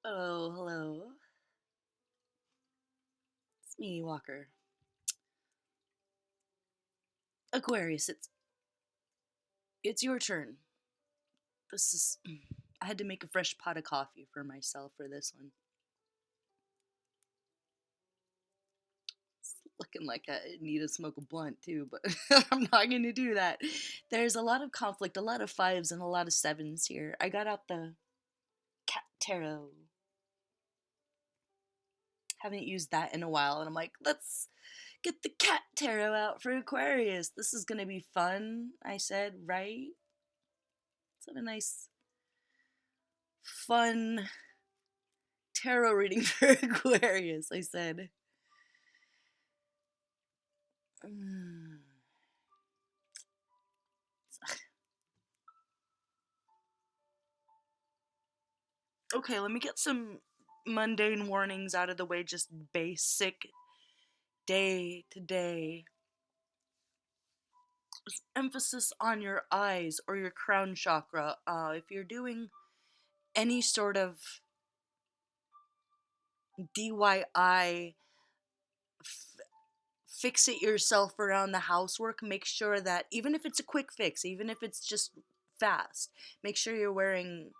Oh, hello. It's me, Walker. Aquarius, it's your turn. This is I had to make a fresh pot of coffee for myself for this one. It's looking like I need to smoke a blunt too, but I'm not going to do that. There's a lot of conflict, a lot of fives and a lot of sevens here. I got out the cat tarot. Haven't used that in a while, and I'm like, let's get the cat tarot out for Aquarius. This is going to be fun, I said, right? Let's have a nice fun tarot reading for Aquarius, I said. Okay, let me get some mundane warnings out of the way, just basic day to day. Emphasis on your eyes or your crown chakra. If you're doing any sort of DIY, fix it yourself around the housework, make sure that even if it's a quick fix, even if it's just fast, make sure you're wearing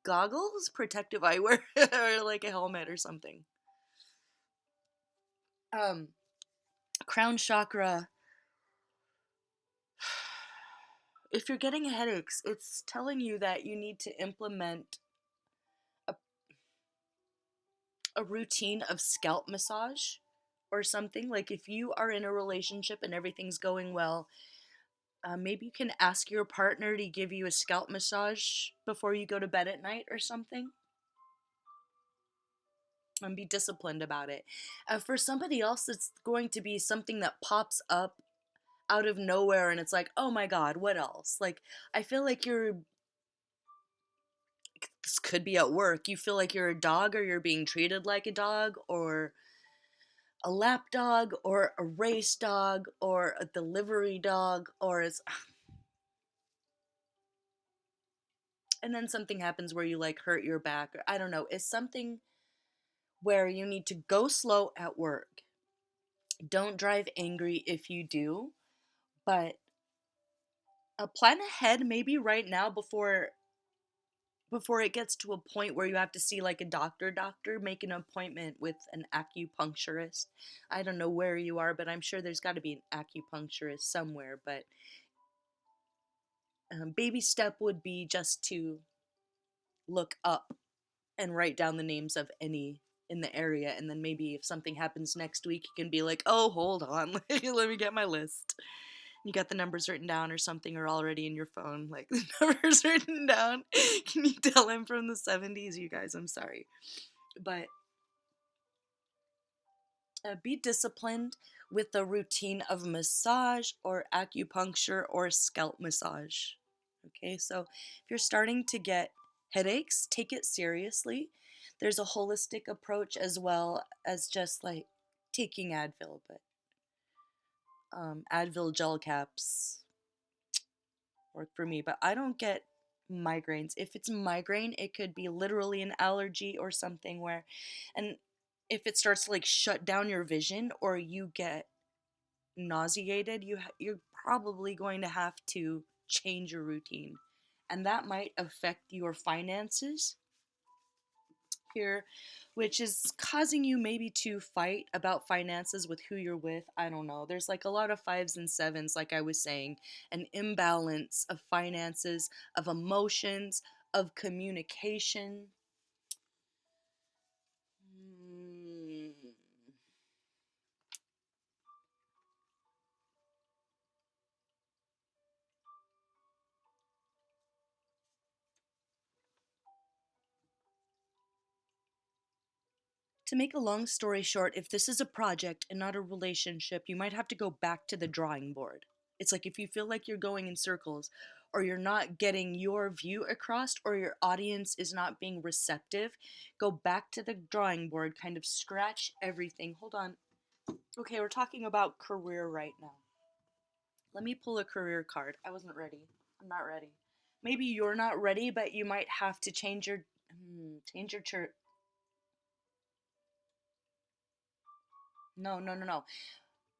goggles, protective eyewear, or like a helmet or something. Um, Crown chakra. If you're getting headaches, it's telling you that you need to implement a, a routine of scalp massage or something. Like if you are in a relationship and everything's going well, maybe you can ask your partner to give you a scalp massage before you go to bed at night or something. And be disciplined about it. For somebody else, it's going to be something that pops up out of nowhere and it's like, oh my god, what else? Like, I feel like this could be at work. You feel like you're a dog or you're being treated like a dog or a lap dog or a race dog or a delivery dog or it's. And then something happens where you like hurt your back or I don't know. It's something where you need to go slow at work. Don't drive angry if you do, but plan ahead maybe right now before it gets to a point where you have to see like a doctor, make an appointment with an acupuncturist. I don't know where you are, but I'm sure there's got to be an acupuncturist somewhere. But baby step would be just to look up and write down the names of any in the area, and then maybe if something happens next week, you can be like, oh, hold on, let me get my list. You got the numbers written down or something, or already in your phone, like the numbers written down. Can you tell I'm from the 70s, you guys? I'm sorry. But be disciplined with the routine of massage or acupuncture or scalp massage. Okay, so if you're starting to get headaches, take it seriously. There's a holistic approach as well as just like taking Advil, but Advil gel caps work for me, but I don't get migraines. If it's migraine, it could be literally an allergy or something where, and if it starts to like shut down your vision or you get nauseated, you're probably going to have to change your routine, and that might affect your finances here, which is causing you maybe to fight about finances with who you're with. I don't know. There's like a lot of fives and sevens, like I was saying, an imbalance of finances, of emotions, of communication. Mm. To make a long story short, if this is a project and not a relationship, you might have to go back to the drawing board. It's like if you feel like you're going in circles or you're not getting your view across or your audience is not being receptive, go back to the drawing board, kind of scratch everything. Hold on. Okay, we're talking about career right now. Let me pull a career card. I wasn't ready. I'm not ready. Maybe you're not ready, but you might have to change your. Change your church. No, no, no, no.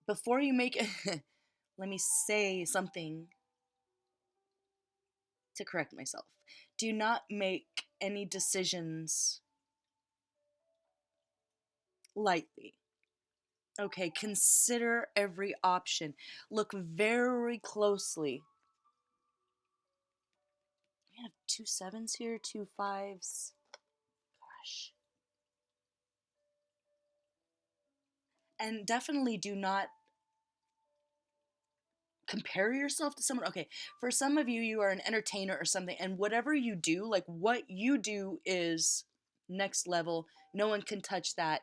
Before you make it, let me say something to correct myself. Do not make any decisions lightly. Okay, consider every option. Look very closely. We have 2 7s here, 2 5s. Gosh. And definitely do not compare yourself to someone. Okay, for some of you, you are an entertainer or something, and whatever you do, like what you do is next level. No one can touch that.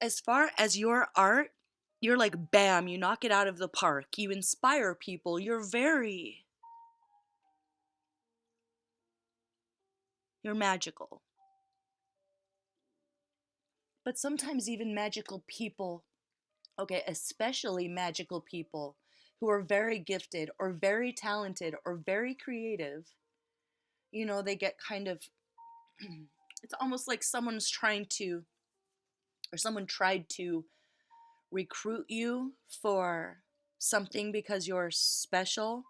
As far as your art, you're like bam, you knock it out of the park. You inspire people. You're magical. But sometimes even magical people, okay, especially magical people who are very gifted or very talented or very creative, they get kind of it's almost like someone's trying to or someone tried to recruit you for something because you're special,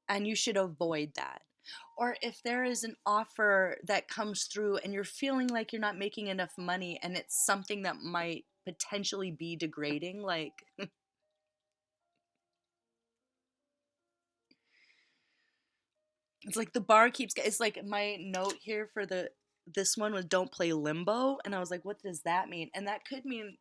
and you should avoid that. Or if there is an offer that comes through and you're feeling like you're not making enough money and it's something that might potentially be degrading, like it's like the bar keeps it's like my note here for this one was don't play limbo, and I was like, what does that mean? And that could mean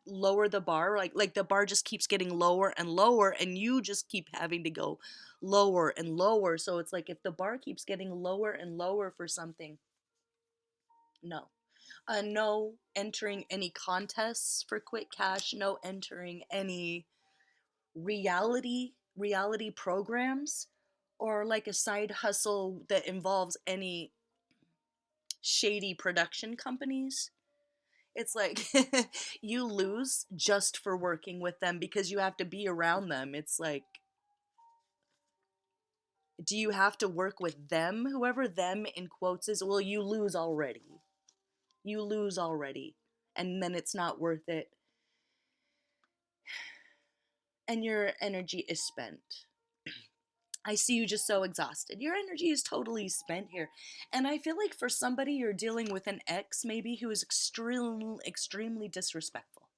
lower the bar, like the bar just keeps getting lower and lower and you just keep having to go lower and lower. So it's like if the bar keeps getting lower and lower for something, no. No entering any contests for quick cash, no entering any reality programs, or like a side hustle that involves any shady production companies. It's like you lose just for working with them because you have to be around them. It's like, do you have to work with them? Whoever them in quotes is, well, you lose already. You lose already. And then it's not worth it. And your energy is spent. I see you just so exhausted. Your energy is totally spent here. And I feel like for somebody, you're dealing with an ex maybe who is extremely disrespectful.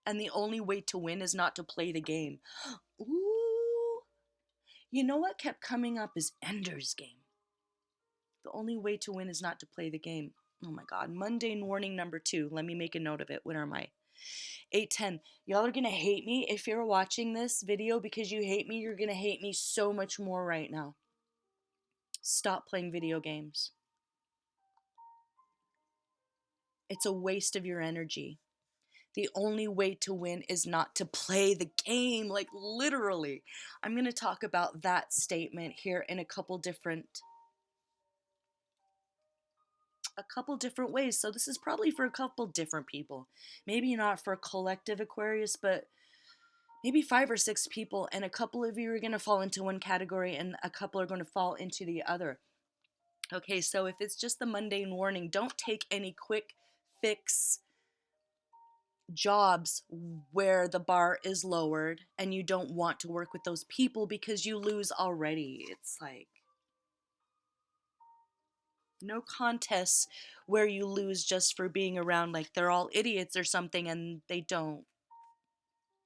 And the only way to win is not to play the game. Ooh. You know what kept coming up is Ender's Game. The only way to win is not to play the game. Oh my god. Mundane warning number 2. Let me make a note of it. Where am I? 8:10. Y'all are gonna hate me if you're watching this video because you hate me. You're gonna hate me so much more right now. Stop playing video games. It's a waste of your energy. The only way to win is not to play the game, like literally. I'm going to talk about that statement here in a couple different ways. So this is probably for a couple different people. Maybe not for collective Aquarius, but maybe 5 or 6 people, and a couple of you are going to fall into one category and a couple are going to fall into the other. Okay, so if it's just the mundane warning, don't take any quick fix jobs where the bar is lowered and you don't want to work with those people because you lose already. It's like no contests where you lose just for being around like they're all idiots or something and they don't.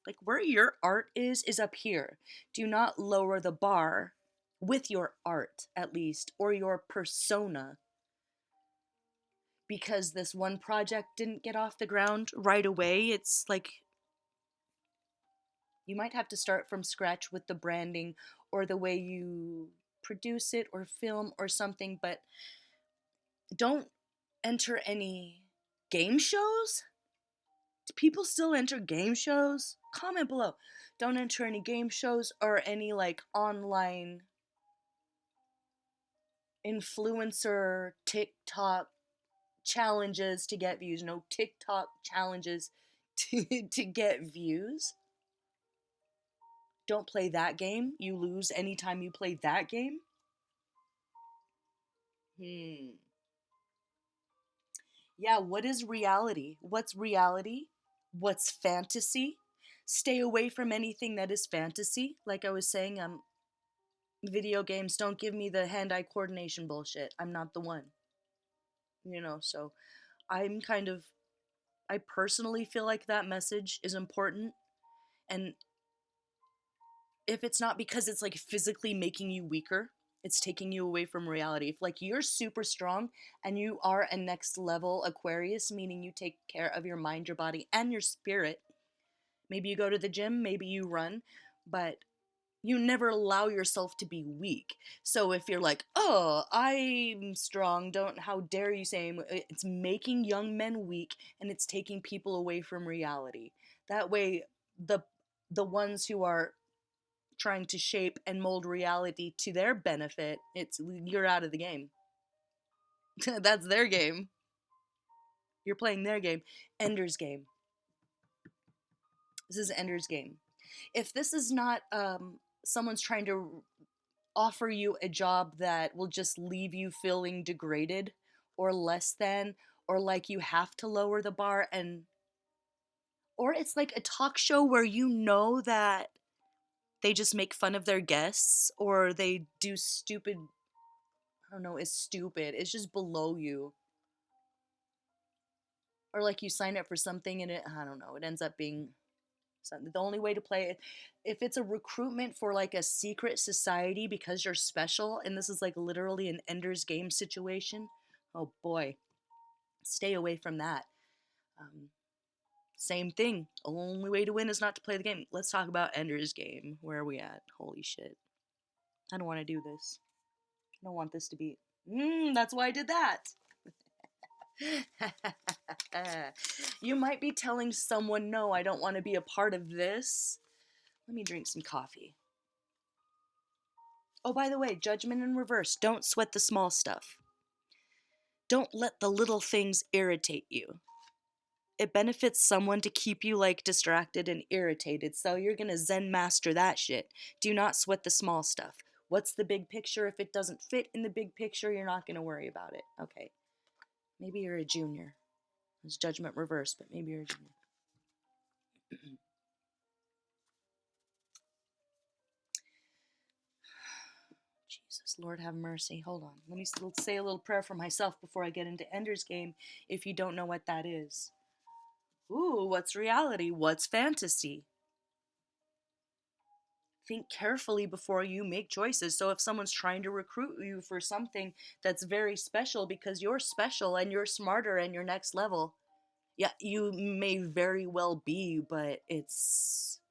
Like where your art is up here. Do not lower the bar with your art, at least, or your persona, because this one project didn't get off the ground right away. It's like you might have to start from scratch with the branding or the way you produce it or film or something, but don't enter any game shows. Do people still enter game shows? Comment below. Don't enter any game shows or any like online influencer TikTok challenges to get views. No TikTok challenges to get views. Don't play that game. You lose anytime you play that game. Hmm. Yeah, what is reality? What's reality? What's fantasy? Stay away from anything that is fantasy. Like I was saying, video games don't give me the hand-eye coordination bullshit. I'm not the one. So I'm kind of I personally feel like that message is important, and if it's not because it's like physically making you weaker, it's taking you away from reality. If like you're super strong and you are a next level Aquarius, meaning you take care of your mind, your body, and your spirit, maybe you go to the gym, maybe you run, but you never allow yourself to be weak. So if you're like, oh, I'm strong, don't, how dare you say it's making young men weak and it's taking people away from reality. That way, the the ones who are trying to shape and mold reality to their benefit, you're out of the game. That's their game. You're playing their game. Ender's game. This is Ender's game. If this is not someone's trying to offer you a job that will just leave you feeling degraded or less than, or like you have to lower the bar, and or it's like a talk show where that they just make fun of their guests, or they do stupid, I don't know, it's stupid, it's just below you, or like you sign up for something and I don't know, it ends up being something. The only way to play it, if it's a recruitment for like a secret society because you're special, and this is like literally an Ender's Game situation, oh boy, stay away from that. Um, Same thing. Only way to win is not to play the game. Let's talk about Ender's Game. Where are we at? Holy shit. I don't want to do this. I don't want this to be. That's why I did that. You might be telling someone, no, I don't want to be a part of this. Let me drink some coffee. Oh, by the way, judgment in reverse. Don't sweat the small stuff. Don't let the little things irritate you. It benefits someone to keep you like distracted and irritated, so you're gonna Zen master that shit. Do not sweat the small stuff. What's the big picture? If it doesn't fit in the big picture, you're not gonna worry about it. Okay. Maybe you're a junior. It's judgment reverse, but maybe you're a junior. Jesus, Lord have mercy. Hold on. Let me say a little prayer for myself before I get into Ender's Game, if you don't know what that is. Ooh, what's reality? What's fantasy? Think carefully before you make choices. So if someone's trying to recruit you for something that's very special because you're special and you're smarter and you're next level, yeah, you may very well be, but it's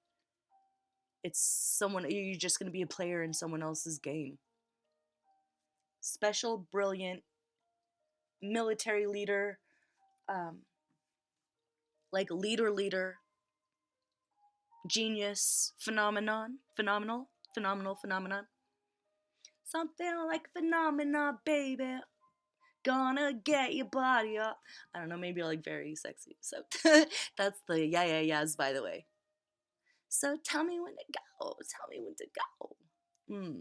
someone, you're just going to be a player in someone else's game. Special, brilliant, military leader, um, like leader, genius, phenomenal phenomenon. Something like phenomena, baby. Gonna get your body up. I don't know, maybe like very sexy. So that's the yeah yeahs, by the way. So tell me when to go. Tell me when to go. Hmm.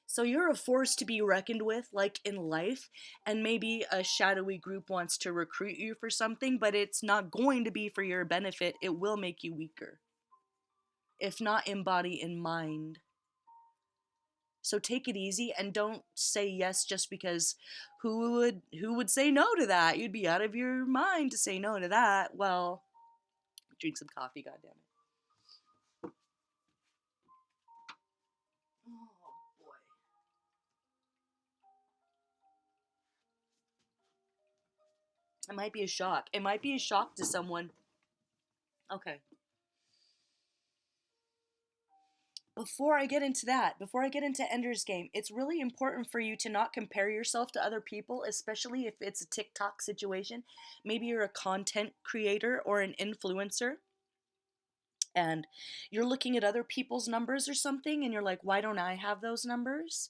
So you're a force to be reckoned with, like in life, and maybe a shadowy group wants to recruit you for something, but it's not going to be for your benefit. It will make you weaker, if not in body, in mind. So take it easy and don't say yes just because who would say no to that? You'd be out of your mind to say no to that. Well, drink some coffee, goddammit. Oh boy. It might be a shock. It might be a shock to someone. Okay. Before I get into Ender's Game, it's really important for you to not compare yourself to other people, especially if it's a TikTok situation. Maybe you're a content creator or an influencer, and you're looking at other people's numbers or something, and you're like, why don't I have those numbers?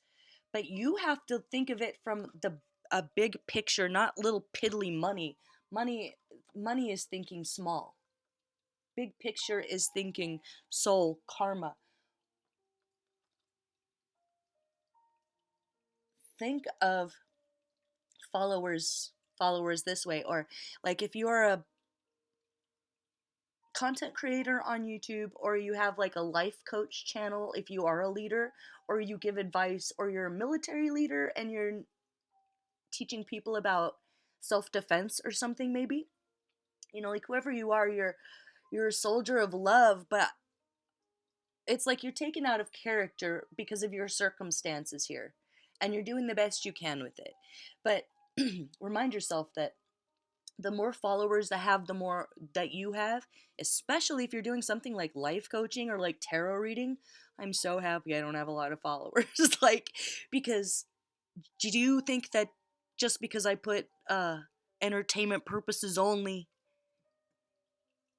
But you have to think of it from the a big picture, not little piddly money. Money is thinking small. Big picture is thinking soul, karma. Think of followers this way, or like if you're a content creator on YouTube, or you have like a life coach channel if you are a leader, or you give advice, or you're a military leader and you're teaching people about self-defense or something, maybe, like whoever you are, you're a soldier of love, but it's like you're taken out of character because of your circumstances here, and you're doing the best you can with it. But remind yourself that the more followers that have, the more that you have, especially if you're doing something like life coaching or like tarot reading. I'm so happy I don't have a lot of followers. Like, because do you think that just because I put entertainment purposes only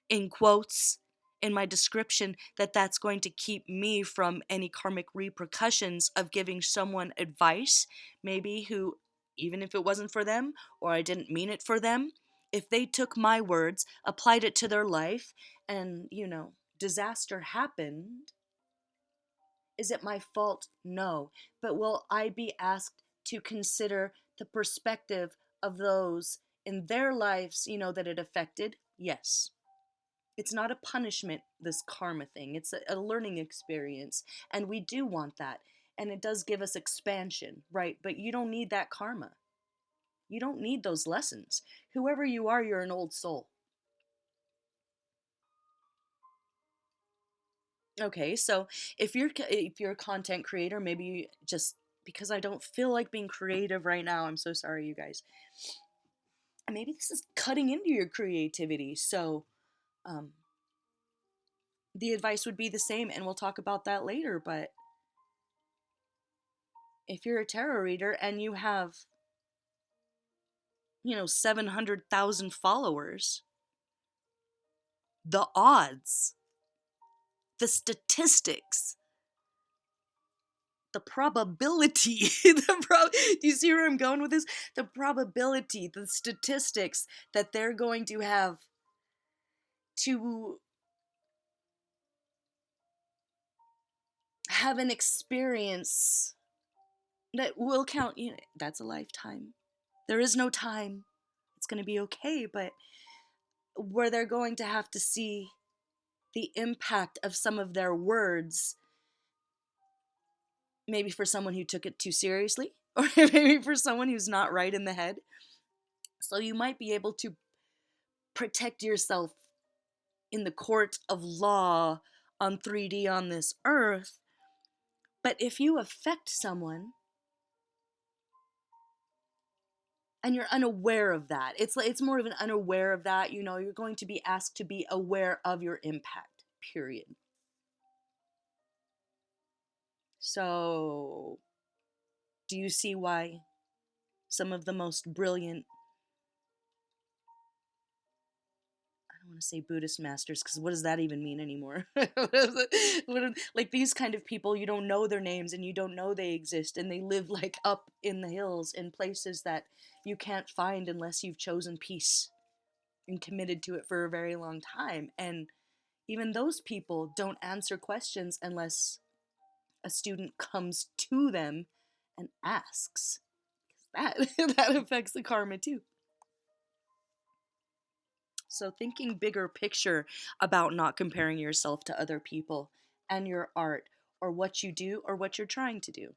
in quotes in my description, that that's going to keep me from any karmic repercussions of giving someone advice, maybe who, even if it wasn't for them or I didn't mean it for them, if they took my words, applied it to their life, and, disaster happened, is it my fault? No. But will I be asked to consider the perspective of those in their lives, that it affected? Yes. It's not a punishment, this karma thing. It's a learning experience. And we do want that. And it does give us expansion, right? But you don't need that karma. You don't need those lessons. Whoever you are, you're an old soul. Okay, so if you're a content creator, maybe just because I don't feel like being creative right now, I'm so sorry, you guys. Maybe this is cutting into your creativity. So, um, the advice would be the same, and we'll talk about that later. But if you're a tarot reader and you have, 700,000 followers, the odds, the statistics, the probability, do you see where I'm going with this? The probability, the statistics that they're going to have an experience that will count, that's a lifetime. There is no time. It's going to be okay, but where they're going to have to see the impact of some of their words, maybe for someone who took it too seriously, or maybe for someone who's not right in the head. So you might be able to protect yourself in the court of law on 3D on this earth. But if you affect someone and you're unaware of that, it's more of an unaware of that, you're going to be asked to be aware of your impact, period. So, do you see why some of the most brilliant, I don't want to say Buddhist masters, because what does that even mean anymore? Like these kind of people, you don't know their names and you don't know they exist, and they live like up in the hills in places that you can't find unless you've chosen peace and committed to it for a very long time. And even those people don't answer questions unless a student comes to them and asks. That that affects the karma too. So thinking bigger picture about not comparing yourself to other people and your art, or what you do, or what you're trying to do.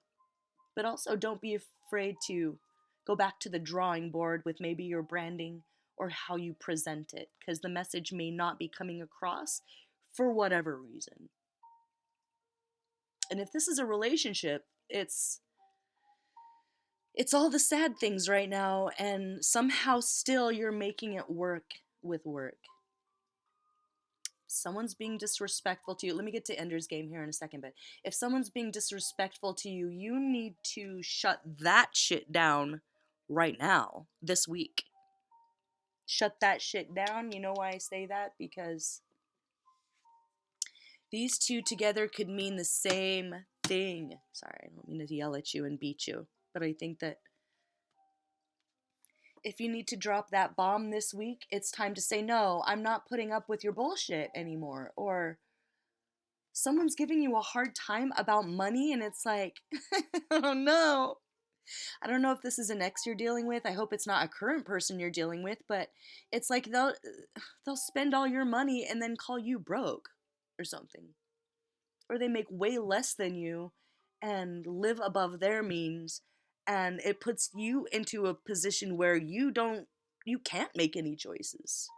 But also don't be afraid to go back to the drawing board with maybe your branding or how you present it, because the message may not be coming across for whatever reason. And if this is a relationship, it's all the sad things right now, and somehow still you're making it work with work. Someone's being disrespectful to you. Let me get to Ender's Game here in a second, but if someone's being disrespectful to you, you need to shut that shit down right now, this week. Shut that shit down. You know why I say that? Because these two together could mean the same thing. Sorry, I don't mean to yell at you and beat you, but I think that if you need to drop that bomb this week, it's time to say, no, I'm not putting up with your bullshit anymore. Or someone's giving you a hard time about money, and it's like, oh no, I don't know if this is an ex you're dealing with. I hope it's not a current person you're dealing with, but it's like they'll spend all your money and then call you broke or something. Or they make way less than you and live above their means, and it puts you into a position where you can't make any choices,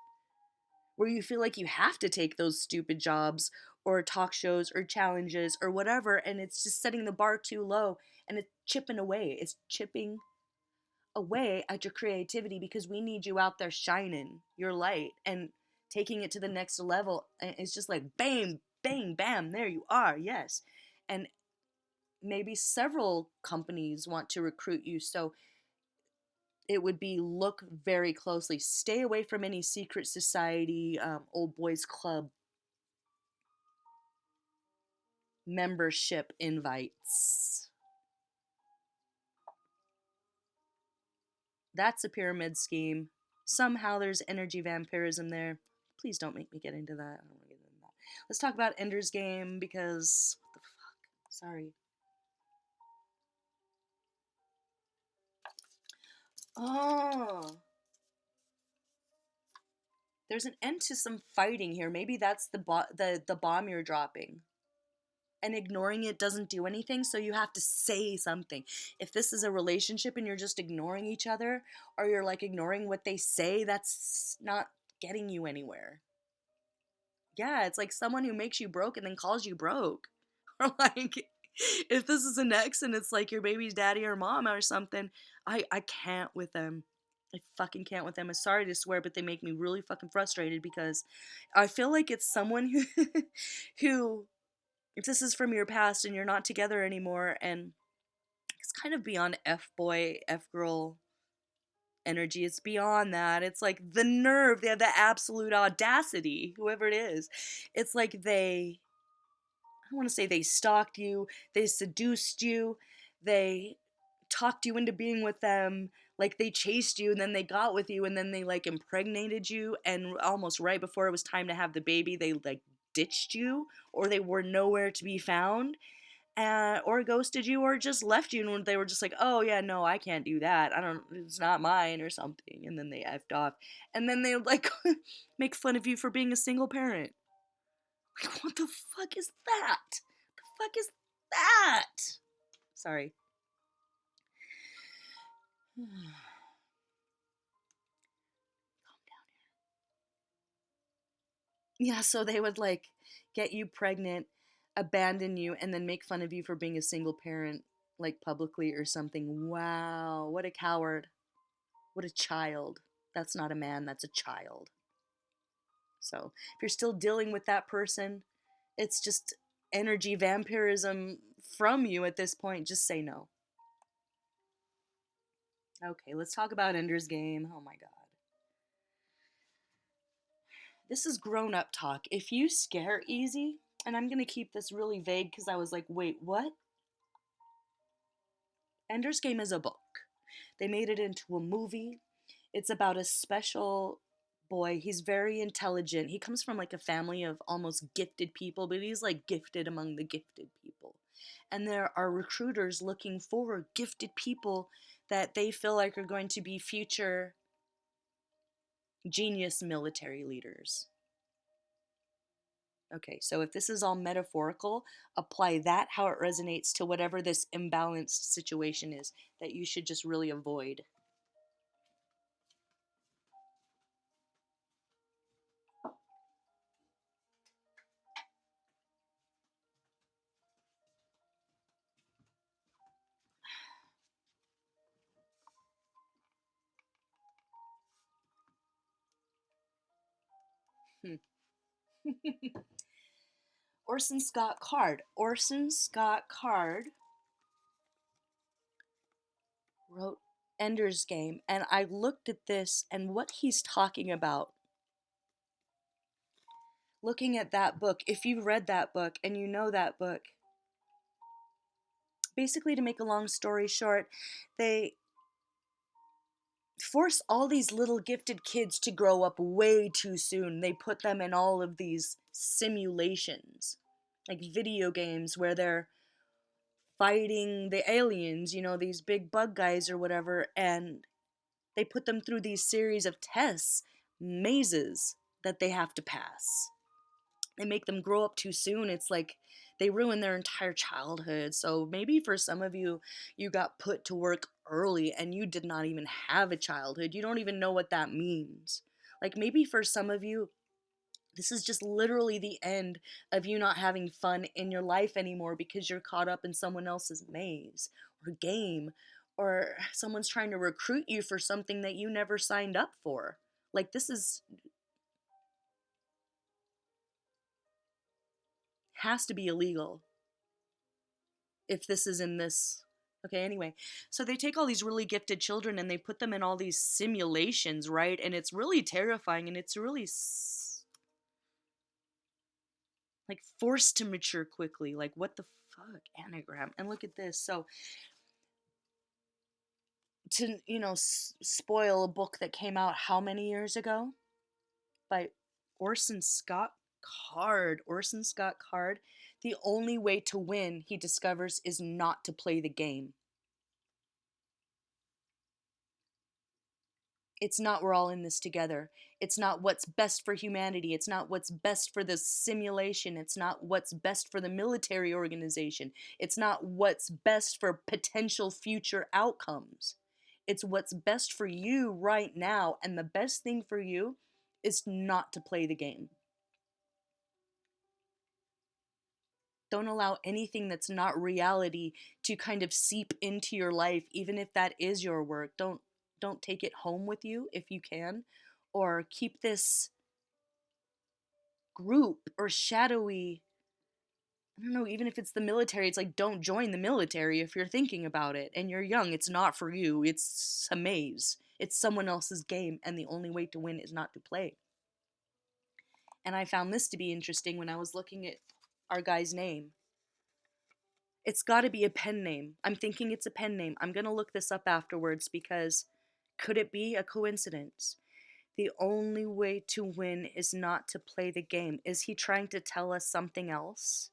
where you feel like you have to take those stupid jobs or talk shows or challenges or whatever, and it's just setting the bar too low, and it's chipping away at your creativity, because we need you out there shining your light and taking it to the next level. And it's just like bang bang bam, there you are, yes. And maybe several companies want to recruit you, so it would be look very closely, stay away from any secret society, old boys club membership invites. That's a pyramid scheme. Somehow there's energy vampirism there. Please don't make me get into that. I don't want to get into that. Let's talk about Ender's Game, because what the fuck? Sorry. Oh, there's an end to some fighting here. Maybe that's the bomb you're dropping. And ignoring it doesn't do anything, so you have to say something. If this is a relationship and you're just ignoring each other, or you're like ignoring what they say, that's not getting you anywhere. Yeah, it's like someone who makes you broke and then calls you broke. Or like, if this is an ex and it's like your baby's daddy or mom or something, I can't with them. I fucking can't with them. I'm sorry to swear, but they make me really fucking frustrated, because I feel like it's someone who who, if this is from your past and you're not together anymore, and it's kind of beyond F boy, F girl energy. It's beyond that. It's like the nerve, they have the absolute audacity, whoever it is. It's like I don't want to say they stalked you, they seduced you, they talked you into being with them, like they chased you and then they got with you and then they like impregnated you, and almost right before it was time to have the baby, they like ditched you, or they were nowhere to be found, or ghosted you, or just left you, and they were just like, oh yeah, no, I can't do that, I don't, it's not mine or something, and then they effed off, and then they like make fun of you for being a single parent. Like, what the fuck is that? The fuck is that? Sorry. Yeah, so they would like get you pregnant, abandon you, and then make fun of you for being a single parent, like publicly or something. Wow, what a coward. What a child. That's not a man, that's a child. So, if you're still dealing with that person, it's just energy vampirism from you at this point. Just say no. Okay, let's talk about Ender's Game. Oh my god. This is grown up talk. If you scare easy, and I'm going to keep this really vague because I was like, wait, what? Ender's Game is a book. They made it into a movie. It's about a special boy. He's very intelligent. He comes from like a family of almost gifted people, but he's like gifted among the gifted people. And there are recruiters looking for gifted people that they feel like are going to be future genius military leaders. Okay, so if this is all metaphorical, apply that how it resonates to whatever this imbalanced situation is that you should just really avoid. Hmm. Orson Scott Card. Orson Scott Card wrote Ender's Game, and I looked at this and what he's talking about. Looking at that book, if you've read that book and you know that book, basically, to make a long story short, they force all these little gifted kids to grow up way too soon. They put them in all of these simulations, like video games, where they're fighting the aliens, these big bug guys or whatever, and they put them through these series of tests, mazes that they have to pass. They make them grow up too soon. It's like they ruin their entire childhood. So maybe for some of you, you got put to work early and you did not even have a childhood. You don't even know what that means. Like maybe for some of you, this is just literally the end of you not having fun in your life anymore because you're caught up in someone else's maze or game, or someone's trying to recruit you for something that you never signed up for. Like this is has to be illegal if this is in this. Okay, anyway. So they take all these really gifted children and they put them in all these simulations, right? And it's really terrifying and it's really like forced to mature quickly. Like what the fuck, anagram? And look at this. So to spoil a book that came out how many years ago by Orson Scott Card. The only way to win, he discovers, is not to play the game. It's not we're all in this together. It's not what's best for humanity. It's not what's best for the simulation. It's not what's best for the military organization. It's not what's best for potential future outcomes. It's what's best for you right now. And the best thing for you is not to play the game. Don't allow anything that's not reality to kind of seep into your life, even if that is your work. Don't take it home with you if you can, or keep this group or shadowy. I don't know, even if it's the military, it's like don't join the military if you're thinking about it and you're young. It's not for you. It's a maze. It's someone else's game, and the only way to win is not to play. And I found this to be interesting when I was looking at our guy's name. It's got to be a pen name. I'm thinking it's a pen name. I'm going to look this up afterwards because could it be a coincidence? The only way to win is not to play the game. Is he trying to tell us something else?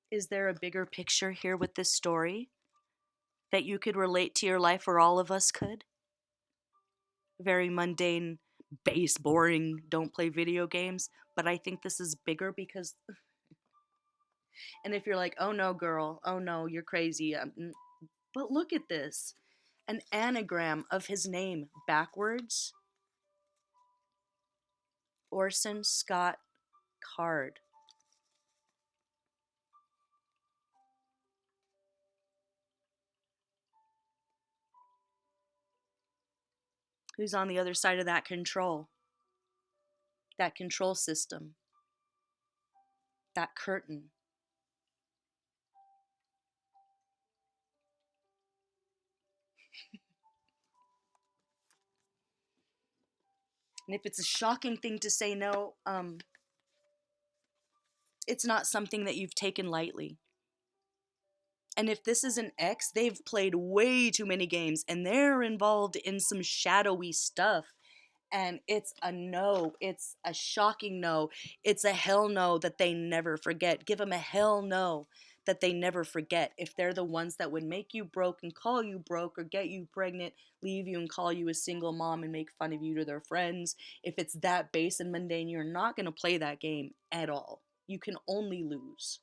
Is there a bigger picture here with this story that you could relate to your life, or all of us could? Very mundane, base, boring, don't play video games. But I think this is bigger because, and if you're like, oh no, girl, oh no, you're crazy. But look at this, an anagram of his name backwards. Orson Scott Card. Who's on the other side of that control? That control system. That curtain. And if it's a shocking thing to say no, it's not something that you've taken lightly. And if this is an ex, they've played way too many games and they're involved in some shadowy stuff. And it's a no. It's a shocking no. It's a hell no that they never forget. Give them a hell no that they never forget. If they're the ones that would make you broke and call you broke, or get you pregnant, leave you and call you a single mom and make fun of you to their friends, if it's that base and mundane, you're not going to play that game at all. You can only lose.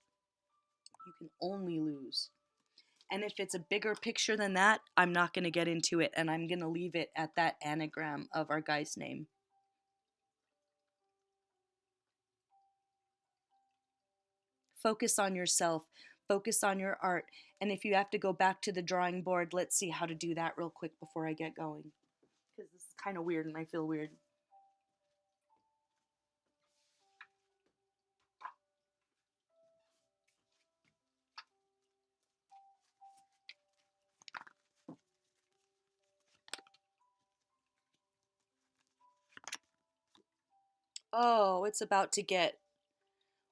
You can only lose. And if it's a bigger picture than that, I'm not going to get into it, and I'm going to leave it at that anagram of our guy's name. Focus on yourself, focus on your art, and if you have to go back to the drawing board, let's see how to do that real quick before I get going. Because this is kind of weird and I feel weird. Oh, it's about to get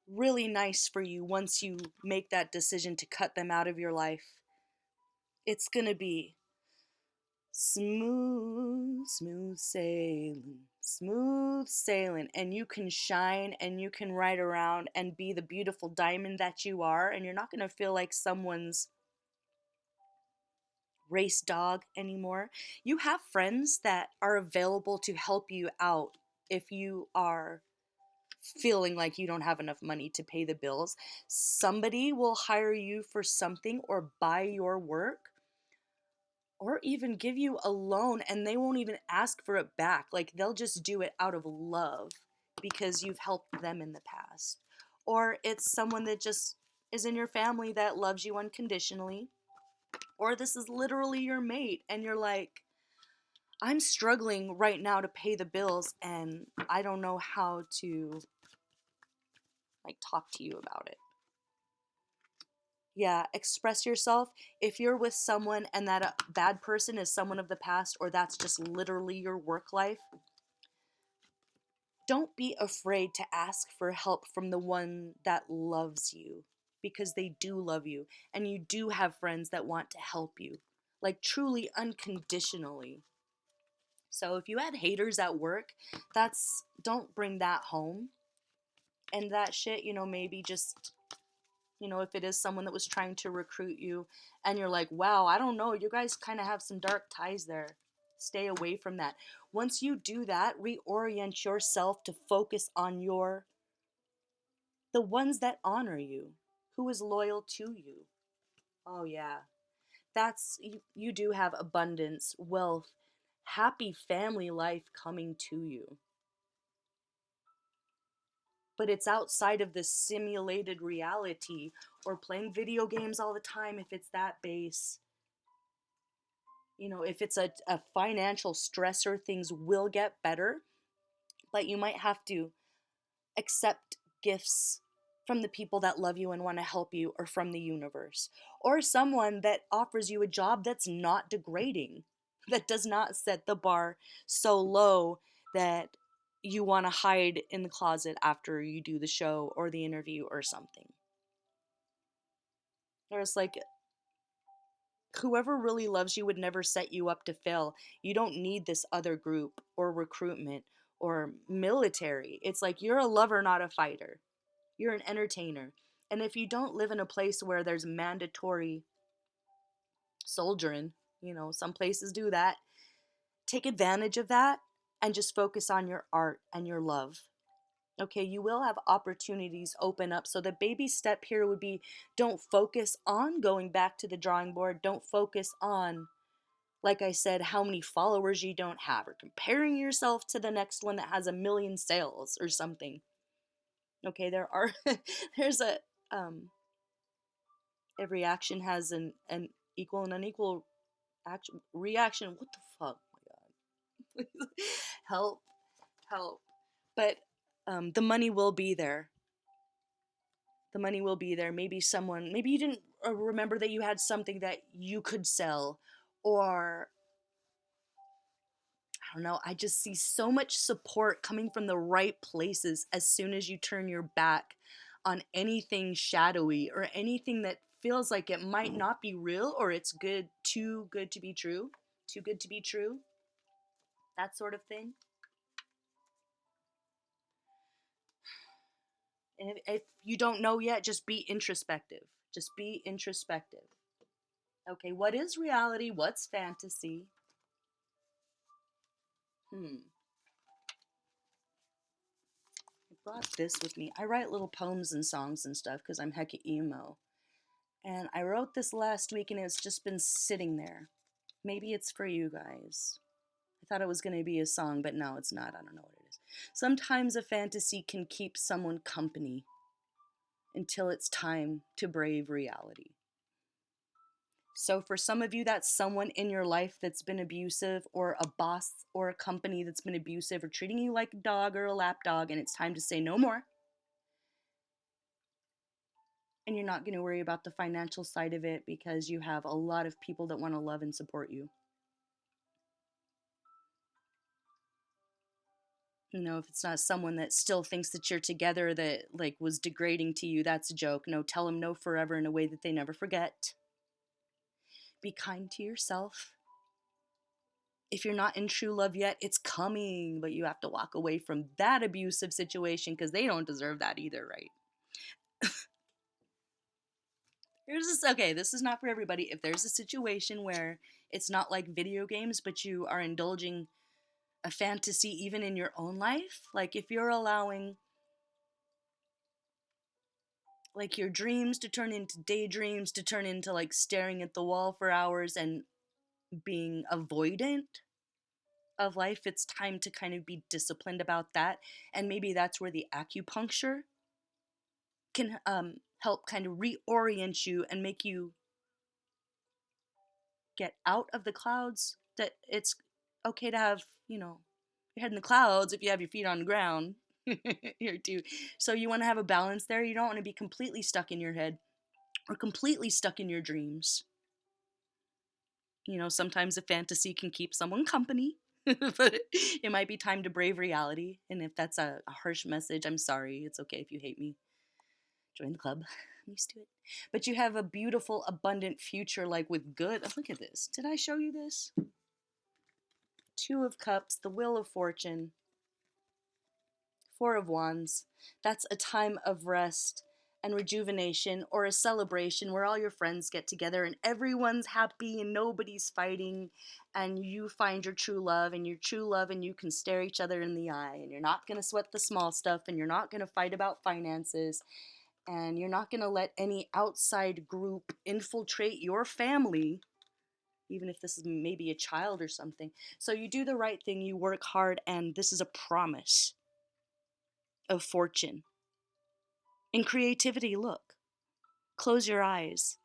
really nice for you once you make that decision to cut them out of your life. It's gonna be smooth, smooth sailing, and you can shine and you can ride around and be the beautiful diamond that you are, and you're not gonna feel like someone's race dog anymore. You have friends that are available to help you out if you are feeling like you don't have enough money to pay the bills. Somebody will hire you for something or buy your work or even give you a loan and they won't even ask for it back. Like they'll just do it out of love because you've helped them in the past. Or it's someone that just is in your family that loves you unconditionally. Or this is literally your mate and you're like, I'm struggling right now to pay the bills and I don't know how to like talk to you about it. Yeah, express yourself. If you're with someone and that bad person is someone of the past or that's just literally your work life, don't be afraid to ask for help from the one that loves you because they do love you and you do have friends that want to help you, like truly unconditionally. So if you had haters at work, that's don't bring that home. And that shit, maybe just if it is someone that was trying to recruit you and you're like, wow, I don't know, you guys kind of have some dark ties there. Stay away from that. Once you do that, reorient yourself to focus on the ones that honor you, who is loyal to you. Oh yeah. You do have abundance, wealth, happy family life coming to you. But it's outside of this simulated reality or playing video games all the time if it's that base. If it's a financial stressor, things will get better, but you might have to accept gifts from the people that love you and want to help you, or from the universe, or someone that offers you a job that's not degrading, that does not set the bar so low that you want to hide in the closet after you do the show or the interview or something. There's like, whoever really loves you would never set you up to fail. You don't need this other group or recruitment or military. It's like you're a lover, not a fighter. You're an entertainer. And if you don't live in a place where there's mandatory soldiering, some places do that, take advantage of that and just focus on your art and your love. Okay, you will have opportunities open up. So the baby step here would be, don't focus on going back to the drawing board. Don't focus on, like I said, how many followers you don't have, or comparing yourself to the next one that has 1 million sales or something. Okay, there's every action has an equal and unequal reaction. What the fuck? Oh my god. Help, help. But the money will be there. The money will be there. Maybe you didn't remember that you had something that you could sell, or I don't know. I just see so much support coming from the right places as soon as you turn your back on anything shadowy or anything that feels like it might not be real, or it's too good to be true, too good to be true, that sort of thing. And if you don't know yet, just be introspective. Just be introspective. Okay, what is reality? What's fantasy? I brought this with me. I write little poems and songs and stuff because I'm hecka emo. And I wrote this last week and it's just been sitting there. Maybe it's for you guys. I thought it was going to be a song, but no, it's not. I don't know what it is. Sometimes a fantasy can keep someone company until it's time to brave reality. So for some of you, that's someone in your life that's been abusive, or a boss or a company that's been abusive or treating you like a dog or a lapdog, and it's time to say no more. And you're not going to worry about the financial side of it because you have a lot of people that want to love and support you. If it's not someone that still thinks that you're together, that like was degrading to you, that's a joke. No, tell them no forever in a way that they never forget. Be kind to yourself. If you're not in true love yet, it's coming, but you have to walk away from that abusive situation because they don't deserve that either, right? There's this, okay, this is not for everybody. If there's a situation where it's not like video games, but you are indulging a fantasy even in your own life, like if you're allowing like your dreams to turn into daydreams, to turn into like staring at the wall for hours and being avoidant of life, it's time to kind of be disciplined about that. And maybe that's where the acupuncture can help kind of reorient you and make you get out of the clouds. That it's okay to have, your head in the clouds if you have your feet on the ground. Here too. So you want to have a balance there. You don't want to be completely stuck in your head or completely stuck in your dreams. Sometimes a fantasy can keep someone company, but it might be time to brave reality. And if that's a harsh message, I'm sorry. It's okay if you hate me. Join the club. I'm used to it. But you have a beautiful, abundant future, like with good. Oh, look at this. Did I show you this? Two of Cups, the Wheel of Fortune, Four of Wands. That's a time of rest and rejuvenation, or a celebration where all your friends get together and everyone's happy and nobody's fighting, and you find your true love and you can stare each other in the eye, and you're not going to sweat the small stuff, and you're not going to fight about finances, and you're not going to let any outside group infiltrate your family, even if this is maybe a child or something. So you do the right thing, you work hard, and this is a promise of fortune. In creativity, look. Close your eyes.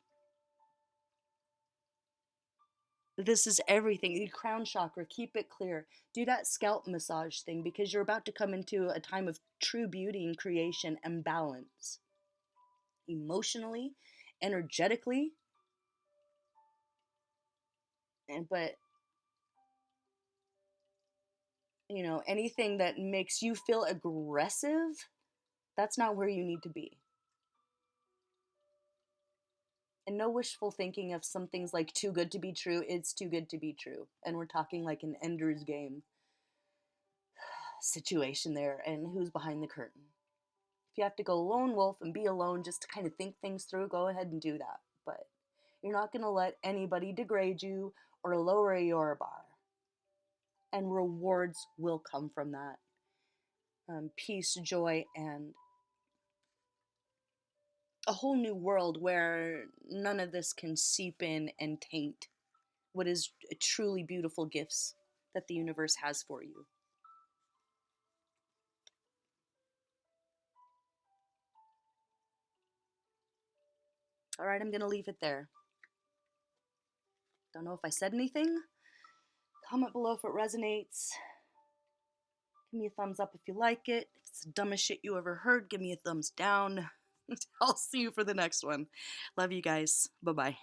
This is everything. The crown chakra, keep it clear. Do that scalp massage thing because you're about to come into a time of true beauty and creation and balance. Emotionally, energetically, but anything that makes you feel aggressive, that's not where you need to be. And no wishful thinking of some things like too good to be true. It's too good to be true. And we're talking like an Ender's Game situation there, and who's behind the curtain. If you have to go lone wolf and be alone just to kind of think things through, go ahead and do that. But you're not going to let anybody degrade you or lower your bar. And rewards will come from that. Peace, joy, and a whole new world where none of this can seep in and taint what is truly beautiful gifts that the universe has for you. All right, I'm going to leave it there. Don't know if I said anything. Comment below if it resonates. Give me a thumbs up if you like it. If it's the dumbest shit you ever heard, give me a thumbs down. I'll see you for the next one. Love you guys. Bye-bye.